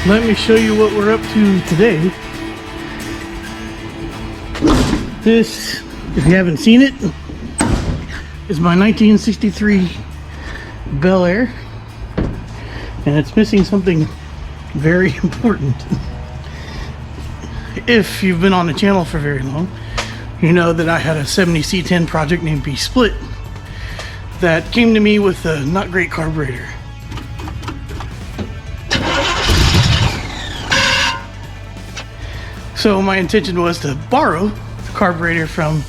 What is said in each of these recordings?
Let me show you what we're up to today. This, if you haven't seen it, is my 1963 Bel Air, and it's missing something very important. If you've been on the channel for very long, you know that I had a 70 C10 project named B-Split that came to me with a not great carburetor. So my intention was to borrow the carburetor from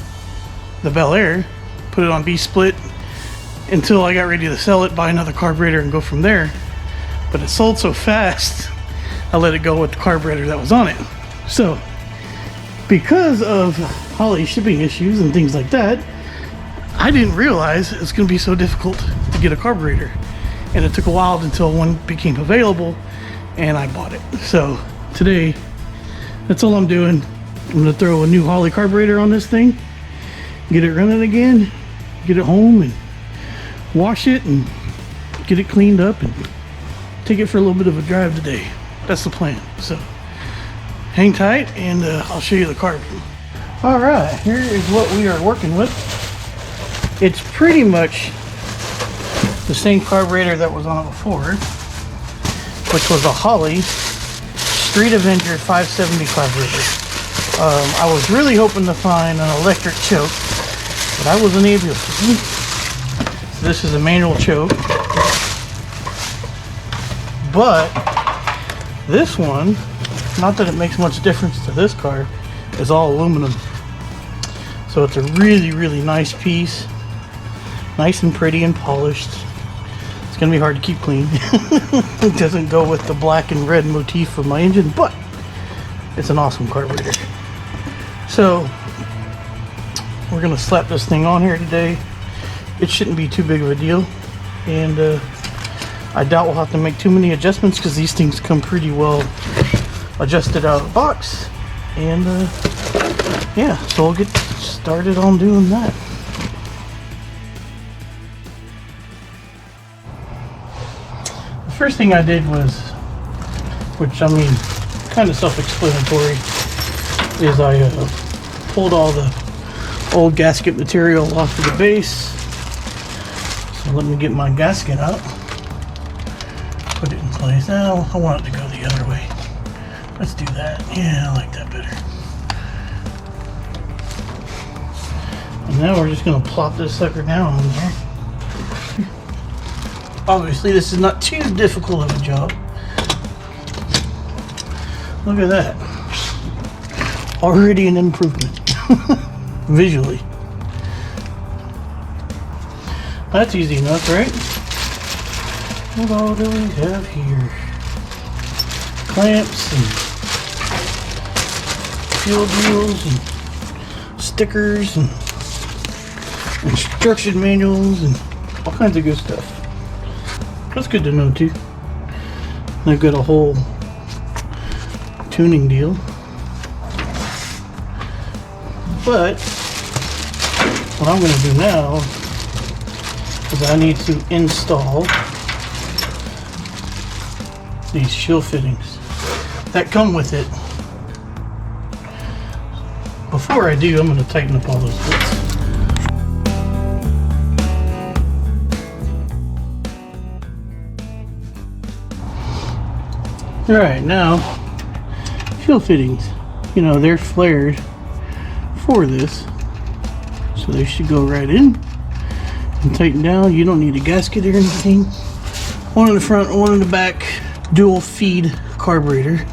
the Bel Air, put it on B-Split until I got ready to sell it, buy another carburetor and go from there. But it sold so fast, I let it go with the carburetor that was on it. So because of Holley shipping issues and things like that, I didn't realize it's going to be so difficult to get a carburetor. And it took a while until one became available and I bought it. So today, that's all I'm doing. I'm going to throw a new Holley carburetor on this thing, get it running again, get it home and wash it and get it cleaned up and take it for a little bit of a drive today. That's the plan. So hang tight and I'll show you the carb. All right, here is what we are working with. It's pretty much the same carburetor that was on it before, which was a Holley Street Avenger 570 carburetor. I was really hoping to find an electric choke, but I wasn't able to. So this is a manual choke, but this one, not that it makes much difference to this car, is all aluminum. So it's a really nice piece, nice and pretty and polished. It's gonna be hard to keep clean. It doesn't go with the black and red motif of my engine, but it's an awesome carburetor. So we're gonna slap this thing on here today. It shouldn't be too big of a deal, and I doubt we'll have to make too many adjustments because these things come pretty well adjusted out of the box. And yeah, so we'll get started on doing that. The first thing I did was, which I mean, kind of self-explanatory, is I pulled all the old gasket material off of the base. So let me get my gasket out, put it in place. Now I want it to go the other way. Let's do that. Yeah, I like that better. And now we're just going to plop this sucker down on there. Obviously this is not too difficult of a job. Look at that. Already an improvement. Visually. That's easy enough, right? What all do we have here? Clamps and fuel wheels and stickers and instruction manuals and all kinds of good stuff. That's good to know too. They've got a whole tuning deal. But what I'm going to do now is I need to install these shield fittings that come with it. Before I do, I'm going to tighten up all those bits. Alright, now shield fittings, you know, they're flared for this, so they should go right in and tighten down. You don't need a gasket or anything. One in the front, one in the back, dual feed carburetor,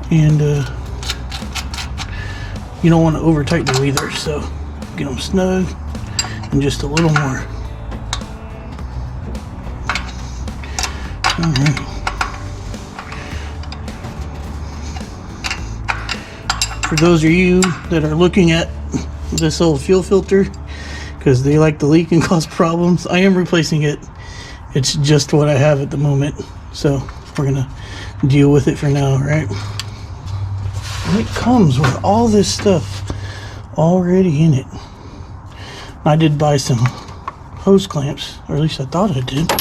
and you don't want to over tighten them either, so get them snug and just a little more. All right. For those of you that are looking at this old fuel filter because they like to leak and cause problems, I am replacing it. It's just what I have at the moment, so we're gonna deal with it for now, right? And it comes with all this stuff already in it. I did buy some hose clamps, or at least I thought I did.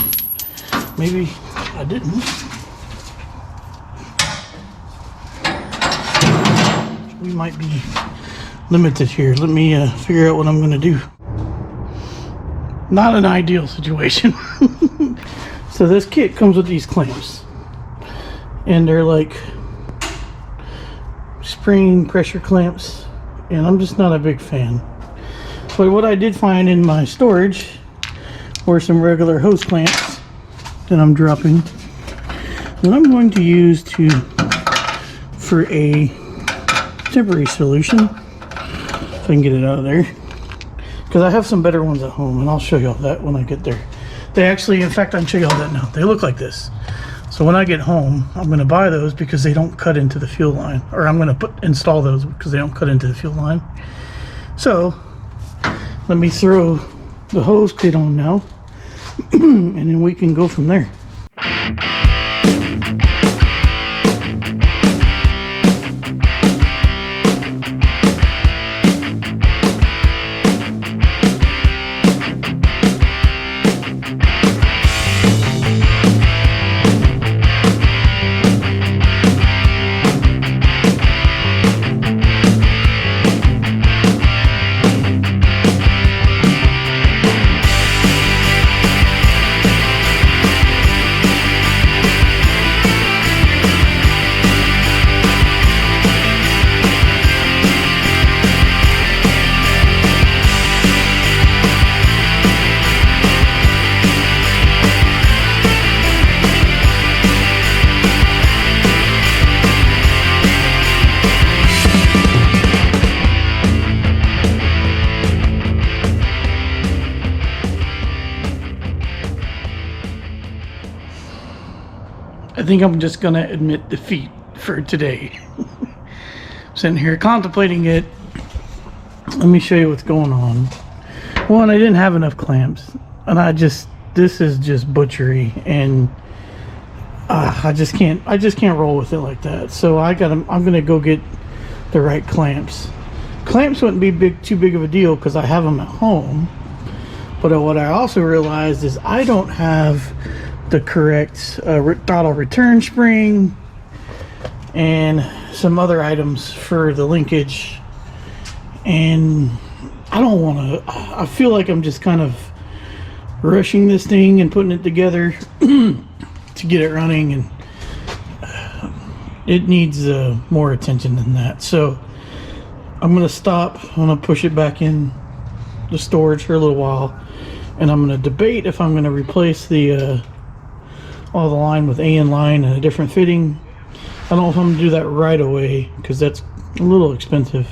Maybe I didn't. we might be limited here. Let me figure out what I'm gonna do. Not an ideal situation. So this kit comes with these clamps, and they're like spring pressure clamps, and I'm just not a big fan. But what I did find in my storage were some regular hose clamps that I'm dropping, that I'm going to use for a temporary solution, if I can get it out of there, because I have some better ones at home, and I'll show you all that when I get there. They actually, in fact, I can show you all that now. They look like this. So when I get home, I'm going to buy those because they don't cut into the fuel line, or I'm going to install those because they don't cut into the fuel line. So let me throw the hose kit on now, and then we can go from there. I think I'm just gonna admit defeat for today. Sitting here contemplating it. Let me show you what's going on. One, I didn't have enough clamps, and this is just butchery, and I just can't roll with it like that. So I'm gonna go get the right clamps. Clamps wouldn't be too big of a deal because I have them at home. But what I also realized is I don't have the correct throttle return spring and some other items for the linkage, and I don't want to. I feel like I'm just kind of rushing this thing and putting it together to get it running, and it needs more attention than that. So I'm gonna stop. I'm gonna push it back in the storage for a little while, and I'm gonna debate if I'm gonna replace all the line with AN line and a different fitting. I don't know if I'm gonna do that right away because that's a little expensive,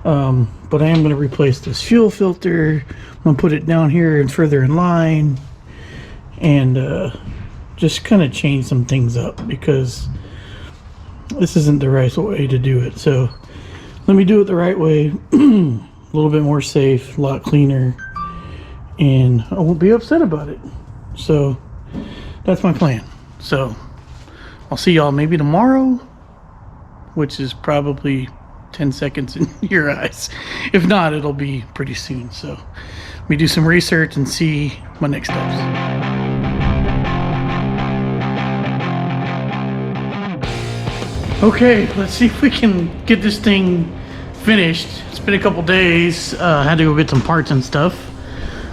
but I am gonna replace this fuel filter. I'm gonna put it down here and further in line, and just kind of change some things up because this isn't the right way to do it. So let me do it the right way, a little bit more safe, a lot cleaner, and I won't be upset about it. So that's my plan. So I'll see y'all maybe tomorrow, which is probably 10 seconds in your eyes. If not, it'll be pretty soon. So let me do some research and see my next steps. Okay, let's see if we can get this thing finished. It's been a couple days. I had to go get some parts and stuff,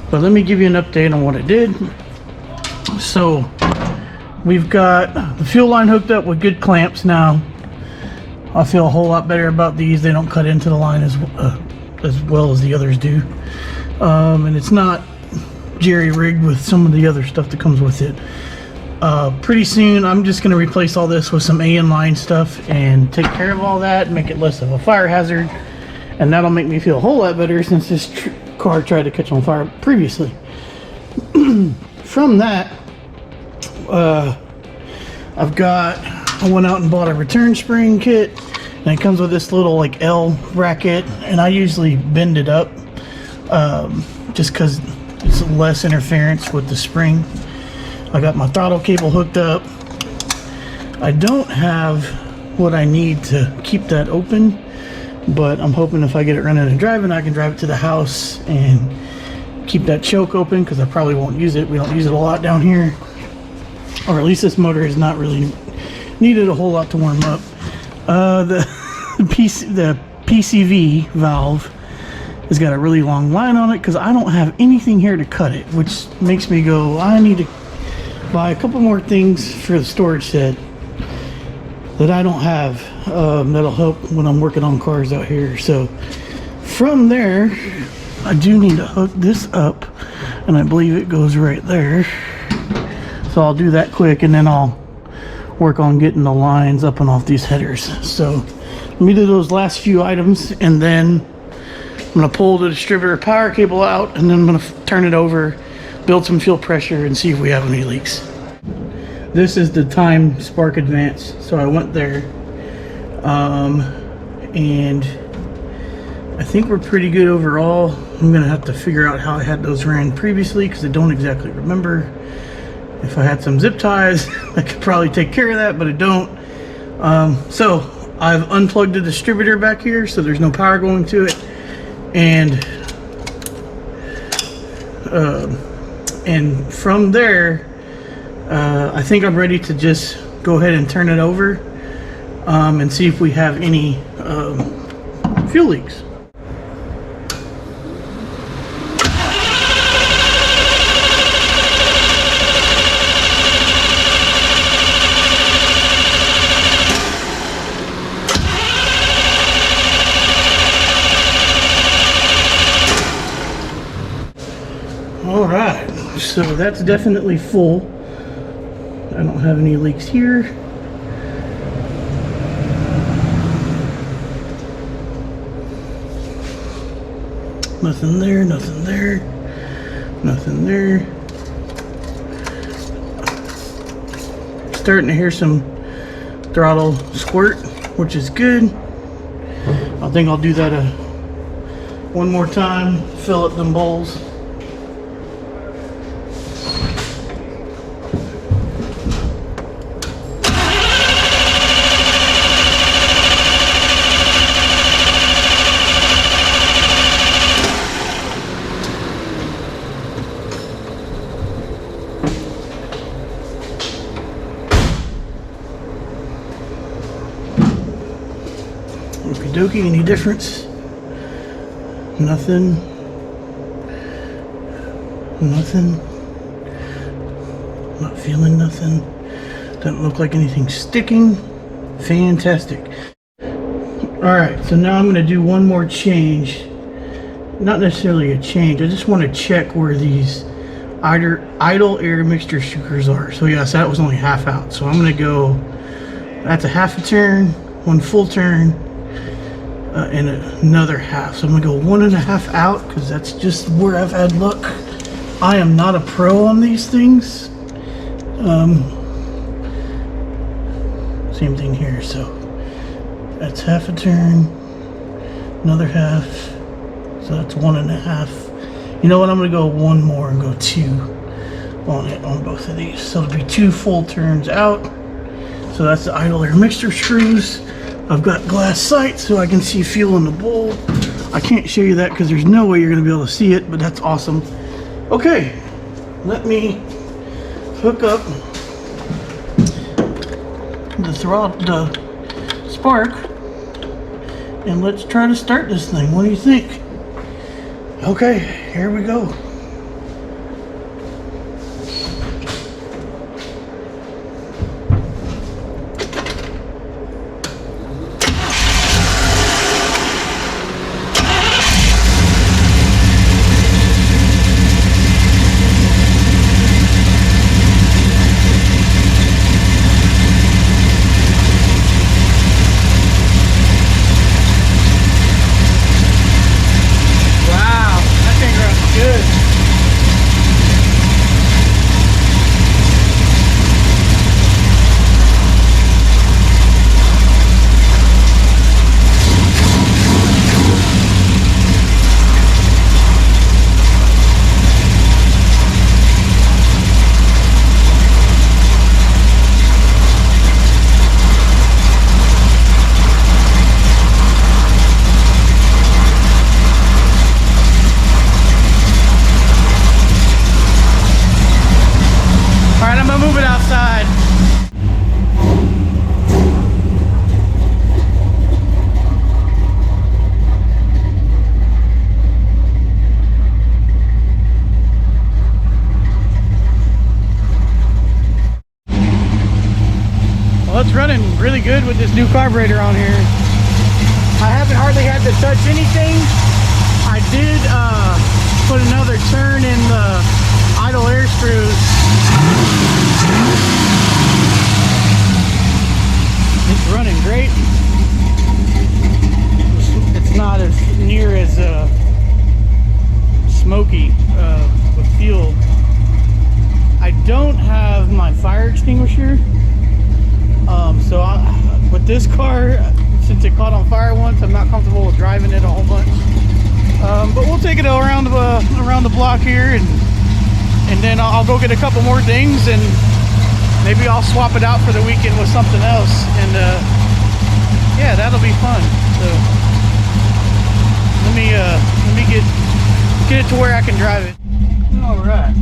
but let me give you an update on what I did. So we've got the fuel line hooked up with good clamps now. I feel a whole lot better about these. They don't cut into the line as well as the others do, and it's not jerry-rigged with some of the other stuff that comes with it. Pretty soon I'm just going to replace all this with some AN line stuff and take care of all that and make it less of a fire hazard, and that'll make me feel a whole lot better since this car tried to catch on fire previously. From that, I went out and bought a return spring kit, and it comes with this little like L bracket, and I usually bend it up just because it's less interference with the spring. I got my throttle cable hooked up. I don't have what I need to keep that open, but I'm hoping if I get it running and driving, I can drive it to the house and keep that choke open, because I probably won't use it. We don't use it a lot down here, or at least this motor has not really needed a whole lot to warm up. The PCV valve has got a really long line on it because I don't have anything here to cut it, which makes me go, I need to buy a couple more things for the storage shed that I don't have, that'll help when I'm working on cars out here. So from there, I do need to hook this up, and I believe it goes right there. So I'll do that quick, and then I'll work on getting the lines up and off these headers. So let me do those last few items, and then I'm gonna pull the distributor power cable out, and then I'm gonna turn it over, build some fuel pressure, and see if we have any leaks. This is the time spark advance. So I went there, and I think we're pretty good overall. I'm gonna have to figure out how I had those ran previously because I don't exactly remember. If I had some zip ties, I could probably take care of that, but I don't. So I've unplugged the distributor back here, so there's no power going to it. And from there, I think I'm ready to just go ahead and turn it over and see if we have any fuel leaks. Alright, so that's definitely full. I don't have any leaks here. Nothing there, nothing there, nothing there. Starting to hear some throttle squirt, which is good. I think I'll do that one more time, fill up them bowls. Okie dokie, any difference? Nothing. Nothing. Not feeling nothing. Doesn't look like anything's sticking. Fantastic. Alright, so now I'm going to do one more change. Not necessarily a change, I just want to check where these idle air mixture shookers are. So yes, that was only half out. So I'm going to go, that's a half a turn, one full turn, and another half. So I'm gonna go 1.5 out because that's just where I've had luck. I am not a pro on these things. Same thing here. So that's half a turn, another half. So that's 1.5. You know what? I'm gonna go one more and go 2 on it on both of these. So it'll be 2 full turns out. So that's the idle air mixture screws. I've got glass sight so I can see fuel in the bowl. I can't show you that because there's no way you're going to be able to see it, but that's awesome. Okay, let me hook up the throttle, the spark, and let's try to start this thing. What do you think? Okay, here we go. running really good with this new carburetor on here. I haven't hardly had to touch anything. I did put another turn in the idle air screws. It's running great. It's not as near as smoky with fuel. I don't have my fire extinguisher, so with this car, since it caught on fire once, I'm not comfortable with driving it a whole bunch. But we'll take it around the block here, and then I'll go get a couple more things, and maybe I'll swap it out for the weekend with something else, and yeah, that'll be fun. So let me get it to where I can drive it. All right,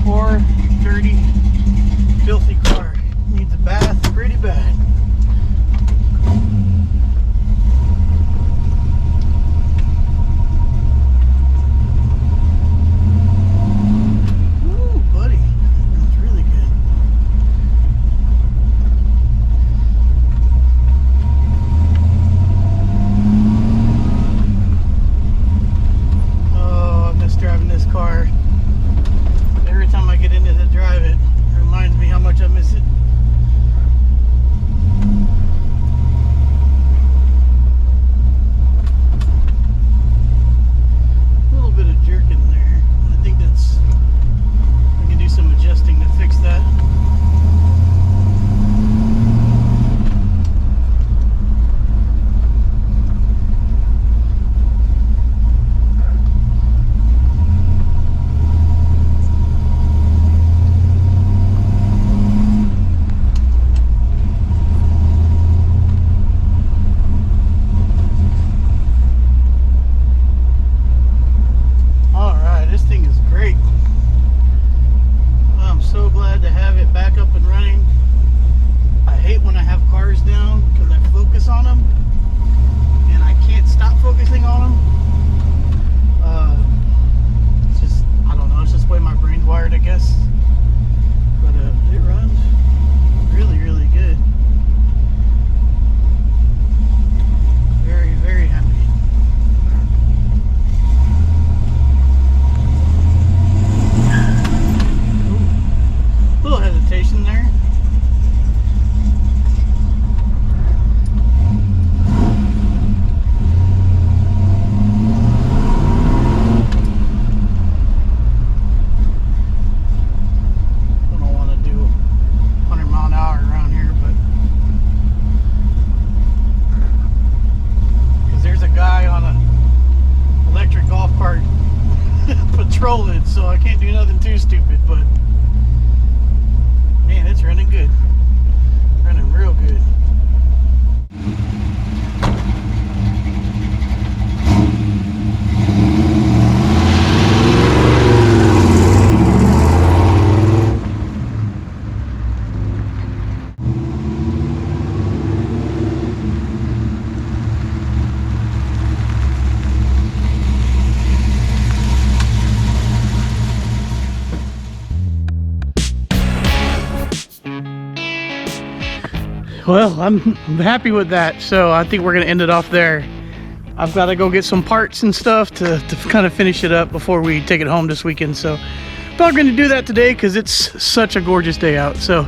poor, dirty, filthy car needs a bath pretty bad. So I can't do nothing too stupid, but man, it's running good. Running real good. Well, I'm happy with that, so I think we're gonna end it off there. I've got to go get some parts and stuff to kind of finish it up before we take it home this weekend. So I'm going to do that today because it's such a gorgeous day out. So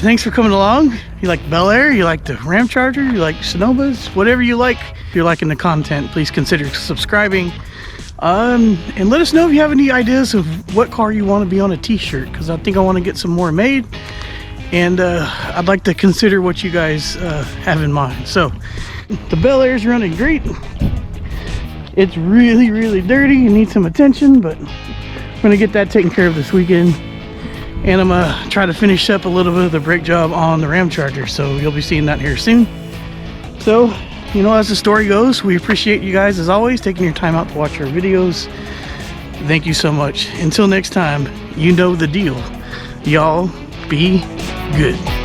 thanks for coming along. You like Bel Air, you like the Ram Charger, you like Sonomas, whatever you like. If you're liking the content, please consider subscribing. And let us know if you have any ideas of what car you want to be on a t-shirt, because I think I want to get some more made. And I'd like to consider what you guys have in mind. So the Bel Air's running great. It's really, really dirty and needs some attention, but I'm gonna get that taken care of this weekend. And I'm gonna try to finish up a little bit of the brake job on the Ram Charger, so you'll be seeing that here soon. So, you know, as the story goes, we appreciate you guys as always taking your time out to watch our videos. Thank you so much. Until next time, you know the deal. Y'all be good.